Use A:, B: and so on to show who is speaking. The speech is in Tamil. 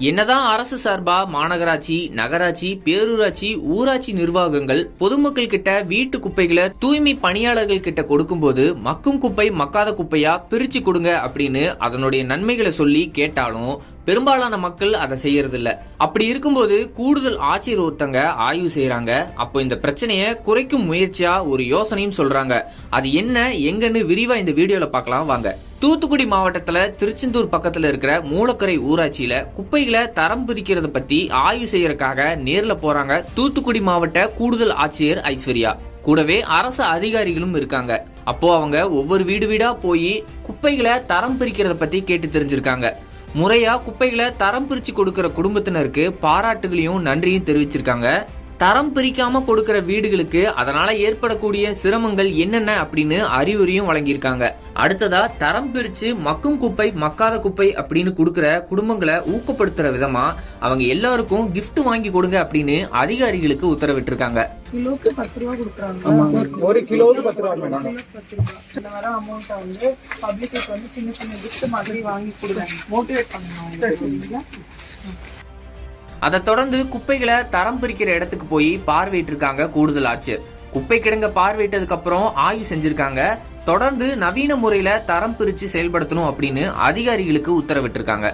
A: என்னதான் அரசு சார்பா மாநகராட்சி, நகராட்சி, பேரூராட்சி, ஊராட்சி நிர்வாகங்கள் பொதுமக்கள் கிட்ட வீட்டு குப்பைகளை தூய்மை பணியாளர்கள் கிட்ட கொடுக்கும்போது மக்கும் குப்பை மக்காத குப்பையா பிரிச்சு கொடுங்க அப்படின்னு அதனுடைய நன்மைகளை சொல்லி கேட்டாலும் பெரும்பாலான மக்கள் அதை செய்யறது இல்ல. அப்படி இருக்கும்போது கூடுதல் ஆட்சியர் ஒருத்தங்க ஆய்வு செய்யறாங்க. அப்போ இந்த பிரச்சனையை குறைக்கும் முயற்சியா ஒரு யோசனையும் சொல்றாங்க. அது என்ன, எங்கன்னு விரிவா இந்த வீடியோல பார்க்கலாம் வாங்க. தூத்துக்குடி மாவட்டத்துல திருச்செந்தூர் பக்கத்துல இருக்கிற மூலக்கரை ஊராட்சியில குப்பைகளை தரம் பிரிக்கிறத பத்தி ஆய்வு செய்யறதுக்காக நேர்ல போறாங்க தூத்துக்குடி மாவட்ட கூடுதல் ஆட்சியர் ஐஸ்வர்யா. கூடவே அரசு அதிகாரிகளும் இருக்காங்க. அப்போ அவங்க ஒவ்வொரு வீடு வீடா போய் குப்பைகளை தரம் பிரிக்கிறத பத்தி கேட்டு தெரிஞ்சிருக்காங்க. முறையா குப்பைகளை தரம் பிரிச்சு கொடுக்கிற குடும்பத்தினருக்கு பாராட்டுகளையும் நன்றியும் தெரிவிச்சிருக்காங்க. தரம் பிரிக்காம கொடுக்கிற வீடுகளுக்கு அதனால ஏற்படக்கூடிய சிரமங்கள் என்னென்ன அப்படின்னு அறிவுரையும் வழங்கியிருக்காங்க. அடுத்ததா தரம் பிரிச்சு மக்கும் குப்பை மக்காத குப்பை அப்படின்னு கொடுக்கிற குடும்பங்களை ஊக்கப்படுத்துற விதமா அவங்க எல்லாருக்கும் கிஃப்ட் வாங்கி கொடுங்க அப்படின்னு அதிகாரிகளுக்கு உத்தரவிட்டிருக்காங்க.
B: கிலோக்கு 10 ரூபா கொடுக்குறாங்க.
C: ஒரு கிலோவுக்கு 10 ரூபா மேடம்.
B: இந்த வர அமௌண்ட்டை வந்து பப்ளிக்கு வந்து சின்ன சின்ன கிஃப்ட் மாதிரி வாங்கி கொடுங்க, மோட்டிவேட் பண்ணுவாங்க.
A: அதை தொடர்ந்து குப்பைகளை தரம் பிரிக்கிற இடத்துக்கு போய் பார்வையிட்டிருக்காங்க கூடுதல் ஆட்சியர். குப்பை கிடங்க பார்வையிட்டதுக்கு அப்புறம் ஆய்வு செஞ்சிருக்காங்க. தொடர்ந்து நவீன முறையில தரம் பிரிச்சு செயல்படுத்தணும் அப்படின்னு அதிகாரிகளுக்கு உத்தரவிட்டிருக்காங்க.